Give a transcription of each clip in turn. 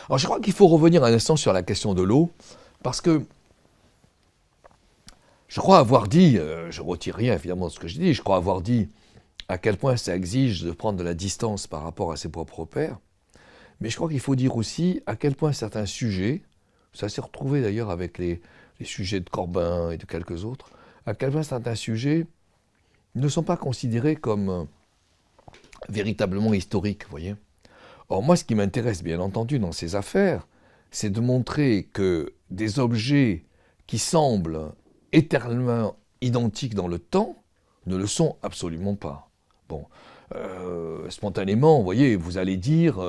Alors je crois qu'il faut revenir un instant sur la question de l'eau, parce que je crois avoir dit, je ne retire rien évidemment de ce que je dis, je crois avoir dit à quel point ça exige de prendre de la distance par rapport à ses propres repères, mais je crois qu'il faut dire aussi à quel point certains sujets, ça s'est retrouvé d'ailleurs avec les sujets de Corbin et de quelques autres, à quel point certains sujets ne sont pas considérés comme véritablement historiques, vous voyez. Or moi ce qui m'intéresse bien entendu dans ces affaires, c'est de montrer que des objets qui semblent éternellement identiques dans le temps ne le sont absolument pas. Bon, spontanément, vous voyez, vous allez dire,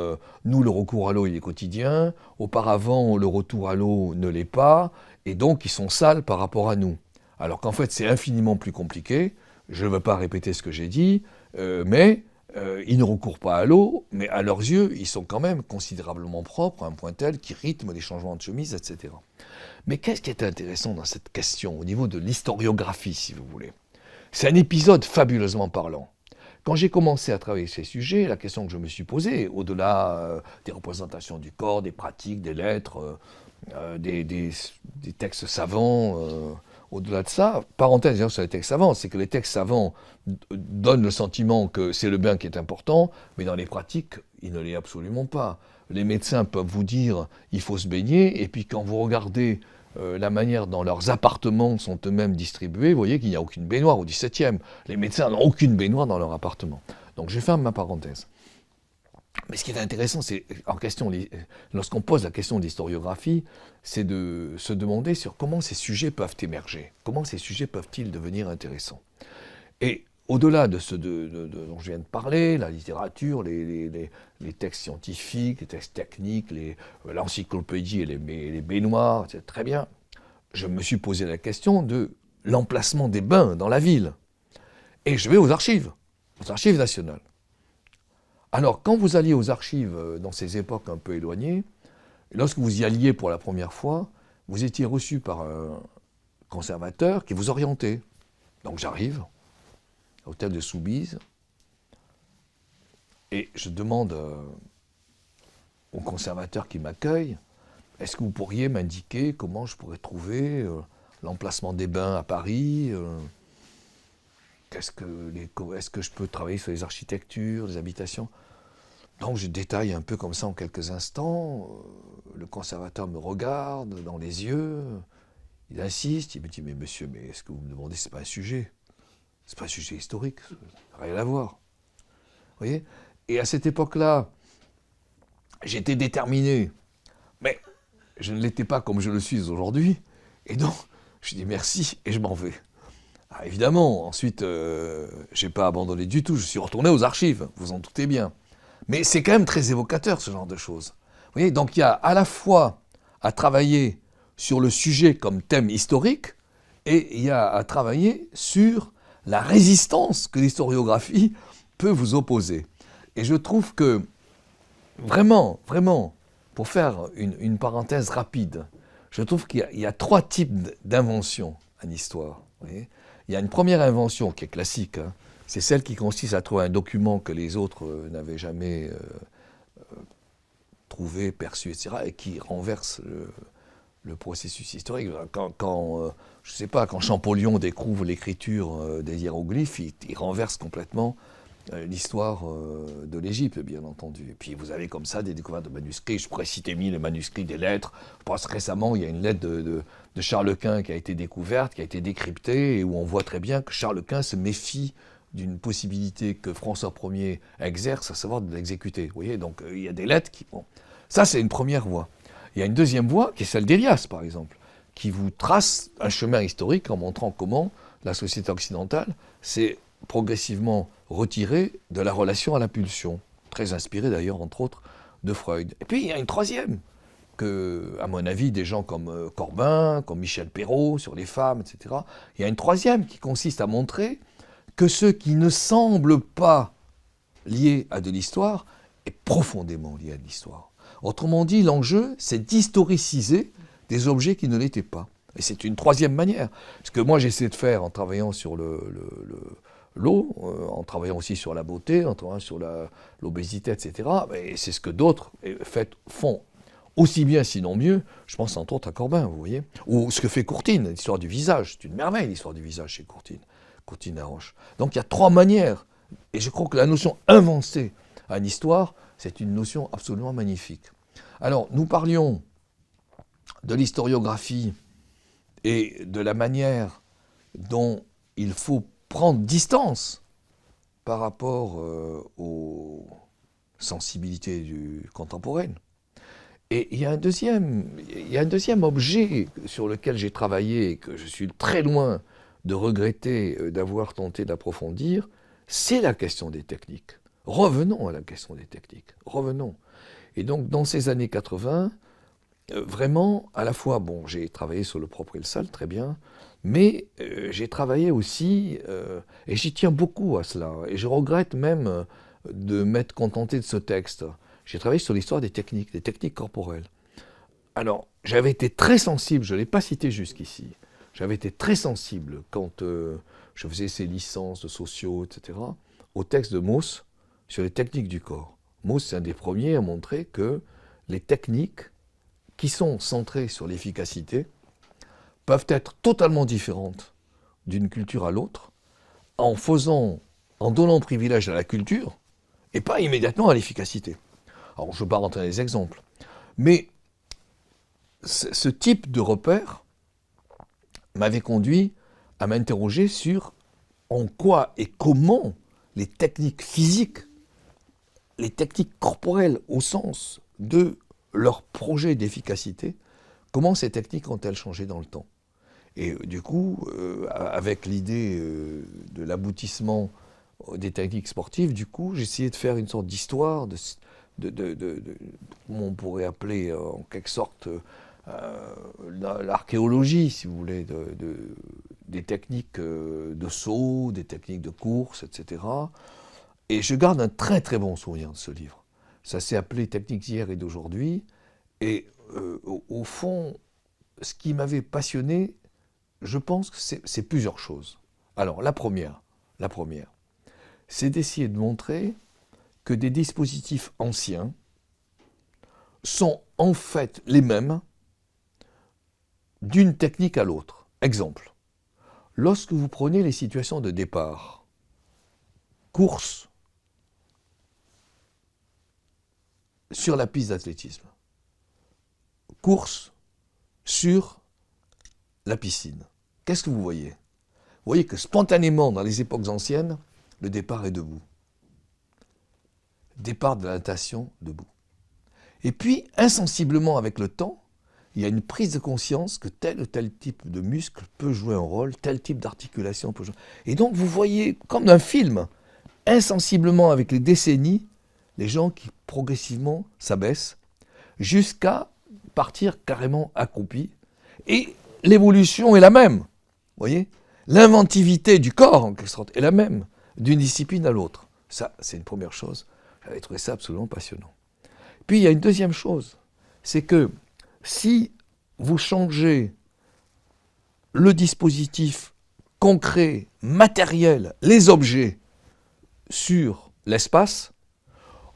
nous le recours à l'eau il est quotidien, auparavant le retour à l'eau ne l'est pas, et donc ils sont sales par rapport à nous. Alors qu'en fait c'est infiniment plus compliqué, je ne veux pas répéter ce que j'ai dit, mais ils ne recourent pas à l'eau, mais à leurs yeux, ils sont quand même considérablement propres à un point tel qu'ils rythment les changements de chemise, etc. Mais qu'est-ce qui est intéressant dans cette question, au niveau de l'historiographie, si vous voulez? C'est un épisode fabuleusement parlant. Quand j'ai commencé à travailler ces sujets, la question que je me suis posée, au-delà des représentations du corps, des pratiques, des lettres, des textes savants, au-delà de ça, parenthèse sur les textes savants, c'est que les textes savants donnent le sentiment que c'est le bain qui est important, mais dans les pratiques, il ne l'est absolument pas. Les médecins peuvent vous dire il faut se baigner, et puis quand vous regardez la manière dont leurs appartements sont eux-mêmes distribués, vous voyez qu'il n'y a aucune baignoire au XVIIe. Les médecins n'ont aucune baignoire dans leur appartement. Donc je ferme ma parenthèse. Mais ce qui est intéressant, c'est lorsqu'on pose la question de l'historiographie, c'est de se demander sur comment ces sujets peuvent émerger, comment ces sujets peuvent-ils devenir intéressants. Et au-delà de ce dont je viens de parler, la littérature, les textes scientifiques, les textes techniques, l'encyclopédie et les baignoires, c'est très bien, je me suis posé la question de l'emplacement des bains dans la ville. Et je vais aux archives nationales. Alors, quand vous alliez aux archives dans ces époques un peu éloignées, lorsque vous y alliez pour la première fois, vous étiez reçu par un conservateur qui vous orientait. Donc j'arrive, à l'hôtel de Soubise, et je demande au conservateur qui m'accueille, est-ce que vous pourriez m'indiquer comment je pourrais trouver l'emplacement des bains à Paris est-ce que je peux travailler sur les architectures, les habitations? Donc je détaille un peu comme ça en quelques instants. Le conservateur me regarde dans les yeux, il insiste, il me dit « Mais monsieur, mais est-ce que vous me demandez, c'est pas un sujet? C'est pas un sujet historique, ça n'a rien à voir. » Vous voyez? Et à cette époque-là, j'étais déterminé, mais je ne l'étais pas comme je le suis aujourd'hui. Et donc, je dis merci et je m'en vais. Ah, évidemment, ensuite, je n'ai pas abandonné du tout, je suis retourné aux archives, vous en doutez bien. Mais c'est quand même très évocateur, ce genre de choses. Vous voyez, donc il y a à la fois à travailler sur le sujet comme thème historique, et il y a à travailler sur la résistance que l'historiographie peut vous opposer. Et je trouve que, vraiment, pour faire une parenthèse rapide, je trouve qu'il y a trois types d'inventions en histoire. Vous voyez ? Il y a une première invention qui est classique, hein, c'est celle qui consiste à trouver un document que les autres n'avaient jamais trouvé, perçu, etc., et qui renverse le processus historique. Je sais pas, quand Champollion découvre l'écriture des hiéroglyphes, il renverse complètement l'histoire de l'Égypte, bien entendu. Et puis vous avez comme ça des découvertes de manuscrits. Je pourrais citer les manuscrits des lettres. Je pense récemment, il y a une lettre de Charles Quint qui a été découverte, qui a été décryptée, et où on voit très bien que Charles Quint se méfie d'une possibilité que François Ier exerce, à savoir de l'exécuter. Vous voyez, donc il y a des lettres qui... Bon. Ça, c'est une première voie. Il y a une deuxième voie, qui est celle d'Élias, par exemple, qui vous trace un chemin historique en montrant comment la société occidentale s'est progressivement retirée de la relation à la pulsion, très inspirée d'ailleurs, entre autres, de Freud. Et puis il y a une troisième, que, à mon avis, des gens comme Corbin, comme Michel Perrault sur les femmes, etc. Il y a une troisième qui consiste à montrer que ce qui ne semble pas lié à de l'histoire est profondément lié à de l'histoire. Autrement dit, l'enjeu, c'est d'historiciser des objets qui ne l'étaient pas. Et c'est une troisième manière. Ce que moi j'essaie de faire en travaillant sur l'eau, en travaillant aussi sur la beauté, en travaillant sur l'obésité, etc. Et c'est ce que d'autres font aussi bien, sinon mieux. Je pense entre autres à Corbin, vous voyez. Ou ce que fait Courtine, l'histoire du visage. C'est une merveille, l'histoire du visage chez Courtine. Courtine Laroche. Donc il y a trois manières. Et je crois que la notion invencée à une histoire, c'est une notion absolument magnifique. Alors, nous parlions de l'historiographie et de la manière dont il faut prendre distance par rapport aux sensibilités contemporaines. Et il y a un deuxième objet sur lequel j'ai travaillé et que je suis très loin de regretter d'avoir tenté d'approfondir, c'est la question des techniques. Revenons à la question des techniques. Revenons. Et donc, dans ces années 80, vraiment, à la fois, bon, j'ai travaillé sur le propre et le sale, très bien, mais j'ai travaillé aussi, et j'y tiens beaucoup à cela, et je regrette même de m'être contenté de ce texte. J'ai travaillé sur l'histoire des techniques corporelles. Alors, j'avais été très sensible, je ne l'ai pas cité jusqu'ici, j'avais été très sensible quand je faisais ces licences de sociaux, etc., au texte de Mauss sur les techniques du corps. Mauss, c'est un des premiers à montrer que les techniques qui sont centrées sur l'efficacité peuvent être totalement différentes d'une culture à l'autre en donnant privilège à la culture et pas immédiatement à l'efficacité. Alors, je ne veux pas rentrer dans les exemples, mais ce type de repère m'avait conduit à m'interroger sur en quoi et comment les techniques physiques, les techniques corporelles au sens de leur projet d'efficacité, comment ces techniques ont-elles changé dans le temps. Et du coup, avec l'idée de l'aboutissement des techniques sportives, du coup, j'ai essayé de faire une sorte d'histoire comment on pourrait appeler en quelque sorte l'archéologie, si vous voulez, des techniques de saut, des techniques de course, etc. Et je garde un très très bon souvenir de ce livre. Ça s'est appelé Techniques d'hier et d'aujourd'hui. Et au fond, ce qui m'avait passionné, je pense que c'est plusieurs choses. Alors, la première, c'est d'essayer de montrer que des dispositifs anciens sont en fait les mêmes d'une technique à l'autre. Exemple, lorsque vous prenez les situations de départ, course sur la piste d'athlétisme, course sur la piscine, qu'est-ce que vous voyez? Vous voyez que spontanément, dans les époques anciennes, le départ est debout. Départ de la natation, debout. Et puis, insensiblement avec le temps, il y a une prise de conscience que tel ou tel type de muscle peut jouer un rôle, tel type d'articulation peut jouer. Et donc, vous voyez, comme dans un film, insensiblement avec les décennies, les gens qui progressivement s'abaissent jusqu'à partir carrément accroupis. Et l'évolution est la même. Vous voyez ? L'inventivité du corps, en quelque sorte, est la même, d'une discipline à l'autre. Ça, c'est une première chose. J'avais trouvé ça absolument passionnant. Puis, il y a une deuxième chose. C'est que si vous changez le dispositif concret, matériel, les objets sur l'espace,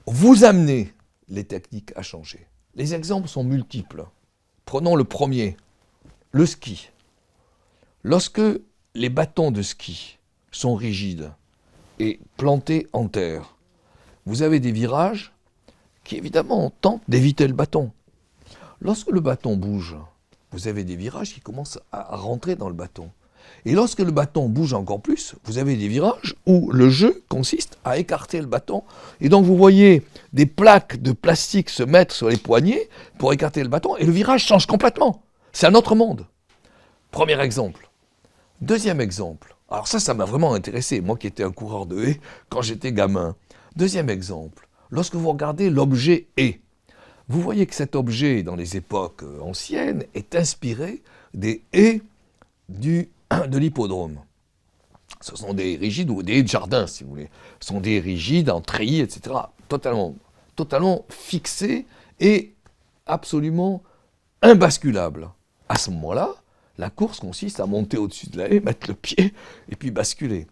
vous amenez les techniques à changer. Les exemples sont multiples. Prenons le premier, le ski. Lorsque les bâtons de ski sont rigides et plantés en terre, vous avez des virages qui, évidemment, tentent d'éviter le bâton. Lorsque le bâton bouge, vous avez des virages qui commencent à rentrer dans le bâton. Et lorsque le bâton bouge encore plus, vous avez des virages où le jeu consiste à écarter le bâton. Et donc vous voyez des plaques de plastique se mettre sur les poignets pour écarter le bâton, et le virage change complètement. C'est un autre monde. Premier exemple. Deuxième exemple. Alors ça m'a vraiment intéressé, moi qui étais un coureur de haies quand j'étais gamin. Deuxième exemple. Lorsque vous regardez l'objet haies, vous voyez que cet objet, dans les époques anciennes, est inspiré des haies de l'hippodrome. Ce sont des rigides ou des jardins, si vous voulez. Ce sont des rigides en treillis, etc. Totalement fixés et absolument imbasculables. À ce moment-là, la course consiste à monter au-dessus de la haie, mettre le pied et puis basculer.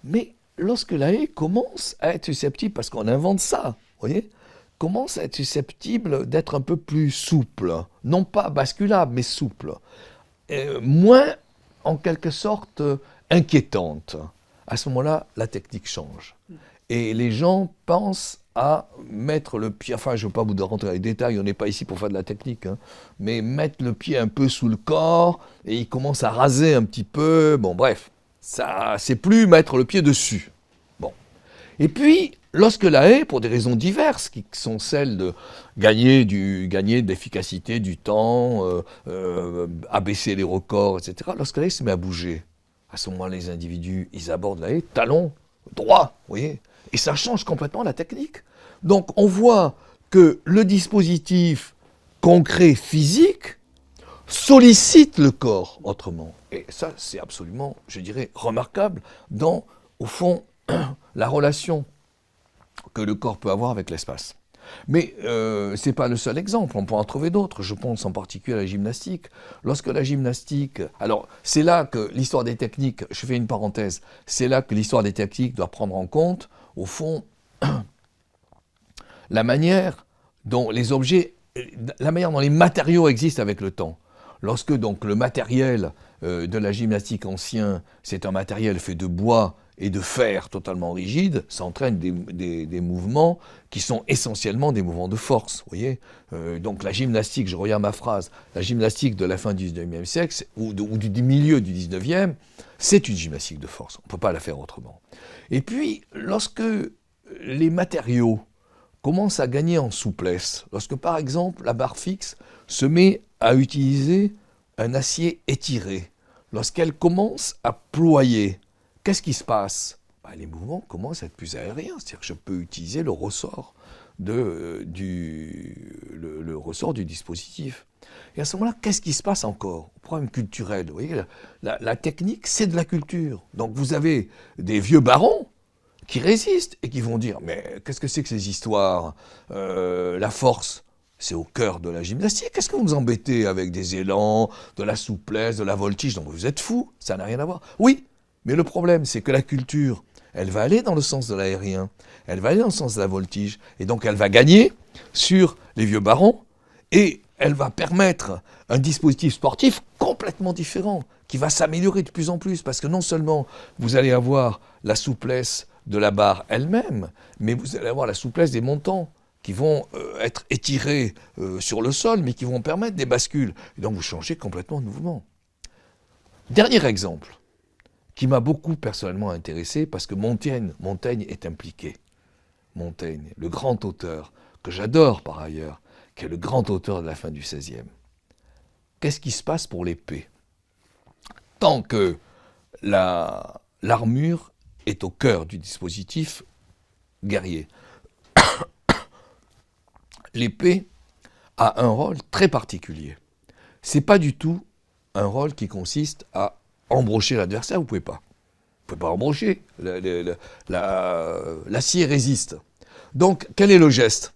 Mais lorsque la haie commence à être susceptible, parce qu'on invente ça, vous voyez, commence à être susceptible d'être un peu plus souple, non pas basculable, mais souple, moins en quelque sorte inquiétante. À ce moment-là, la technique change. Et les gens pensent à mettre le pied, enfin je ne veux pas vous rentrer dans les détails, on n'est pas ici pour faire de la technique, hein, mais mettre le pied un peu sous le corps, et ils commencent à raser un petit peu, bon bref, ça, c'est plus mettre le pied dessus. Bon. Et puis, lorsque la haie, pour des raisons diverses, qui sont celles de gagner de l'efficacité, du temps, abaisser les records, etc., lorsque la haie se met à bouger, à ce moment-là, les individus, ils abordent la haie, talon droit, vous voyez, et ça change complètement la technique. Donc, on voit que le dispositif concret, physique, sollicite le corps autrement. Et ça, c'est absolument, je dirais, remarquable dans, au fond, la relation que le corps peut avoir avec l'espace. Mais ce n'est pas le seul exemple, on peut en trouver d'autres. Je pense en particulier à la gymnastique. Lorsque la gymnastique... Alors, c'est là que l'histoire des techniques, je fais une parenthèse, c'est là que l'histoire des techniques doit prendre en compte, au fond, la manière dont les objets, la manière dont les matériaux existent avec le temps. Lorsque donc le matériel de la gymnastique ancien, c'est un matériel fait de bois et de fer totalement rigide, ça entraîne des mouvements qui sont essentiellement des mouvements de force. Vous voyez, donc la gymnastique, je reviens à ma phrase, la gymnastique de la fin du 19e siècle ou du milieu du 19e, c'est une gymnastique de force. On ne peut pas la faire autrement. Et puis, lorsque les matériaux commencent à gagner en souplesse, lorsque par exemple la barre fixe se met à utiliser un acier étiré, lorsqu'elle commence à ployer, qu'est-ce qui se passe ? Les mouvements commencent à être plus aériens, c'est-à-dire que je peux utiliser le ressort, le ressort du dispositif. Et à ce moment-là, qu'est-ce qui se passe encore ? Au problème culturel, vous voyez, la technique, c'est de la culture. Donc vous avez des vieux barons qui résistent et qui vont dire « Mais qu'est-ce que c'est que ces histoires ? La force, c'est au cœur de la gymnastique. Qu'est-ce que vous nous embêtez avec des élans, de la souplesse, de la voltige ? Donc vous êtes fous, ça n'a rien à voir. » Oui, mais le problème, c'est que la culture, elle va aller dans le sens de l'aérien, elle va aller dans le sens de la voltige, et donc elle va gagner sur les vieux barons, et elle va permettre un dispositif sportif complètement différent, qui va s'améliorer de plus en plus, parce que non seulement vous allez avoir la souplesse de la barre elle-même, mais vous allez avoir la souplesse des montants, qui vont être étirés sur le sol, mais qui vont permettre des bascules. Et donc vous changez complètement de mouvement. Dernier exemple, qui m'a beaucoup personnellement intéressé, parce que Montaigne est impliqué. Montaigne, le grand auteur, que j'adore par ailleurs, qui est le grand auteur de la fin du XVIe. Qu'est-ce qui se passe pour l'épée ? Tant que l'armure est au cœur du dispositif guerrier, l'épée a un rôle très particulier. C'est pas du tout un rôle qui consiste à embrocher l'adversaire, vous ne pouvez pas. Vous ne pouvez pas embrocher, l'acier résiste. Donc, quel est le geste ?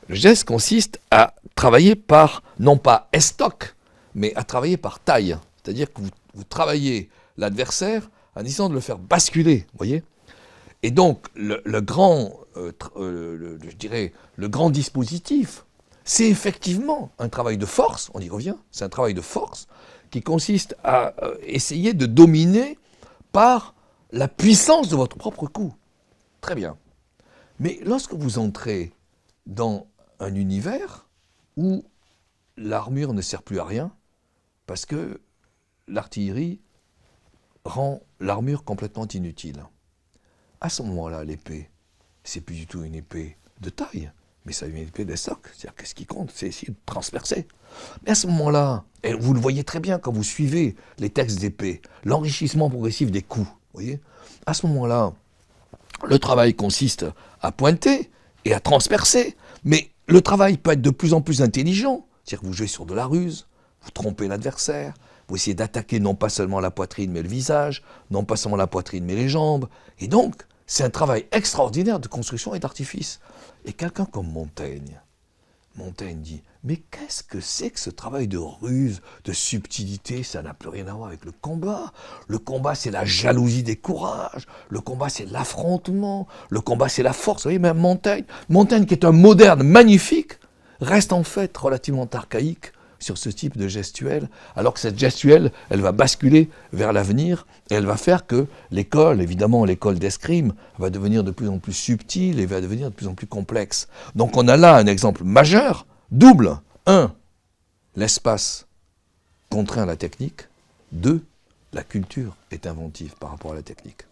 Le geste consiste à travailler par, non pas estoc, mais à travailler par taille. C'est-à-dire que vous travaillez l'adversaire en essayant de le faire basculer, vous voyez ? Et donc, le grand dispositif, c'est effectivement un travail de force, on y revient, c'est un travail de force qui consiste à essayer de dominer par la puissance de votre propre coup. Très bien. Mais lorsque vous entrez dans un univers où l'armure ne sert plus à rien, parce que l'artillerie rend l'armure complètement inutile, à ce moment-là, l'épée, c'est plus du tout une épée de taille, mais ça devient une épée d'estoc. C'est-à-dire que ce qui compte, c'est essayer de transpercer. Mais à ce moment-là, et vous le voyez très bien quand vous suivez les textes d'épée, l'enrichissement progressif des coups, vous voyez, à ce moment-là, le travail consiste à pointer et à transpercer, mais le travail peut être de plus en plus intelligent, c'est-à-dire que vous jouez sur de la ruse, vous trompez l'adversaire, vous essayez d'attaquer non pas seulement la poitrine mais le visage, non pas seulement la poitrine mais les jambes, et donc c'est un travail extraordinaire de construction et d'artifice. Et quelqu'un comme Montaigne dit, mais qu'est-ce que c'est que ce travail de ruse, de subtilité? Ça n'a plus rien à voir avec le combat. Le combat, c'est la jalousie des courages. Le combat, c'est l'affrontement. Le combat, c'est la force. Vous voyez, même Montaigne qui est un moderne magnifique, reste en fait relativement archaïque sur ce type de gestuelle, alors que cette gestuelle, elle va basculer vers l'avenir et elle va faire que l'école, évidemment l'école d'escrime, va devenir de plus en plus subtile et va devenir de plus en plus complexe. Donc on a là un exemple majeur, double. 1, l'espace contraint la technique. 2, la culture est inventive par rapport à la technique.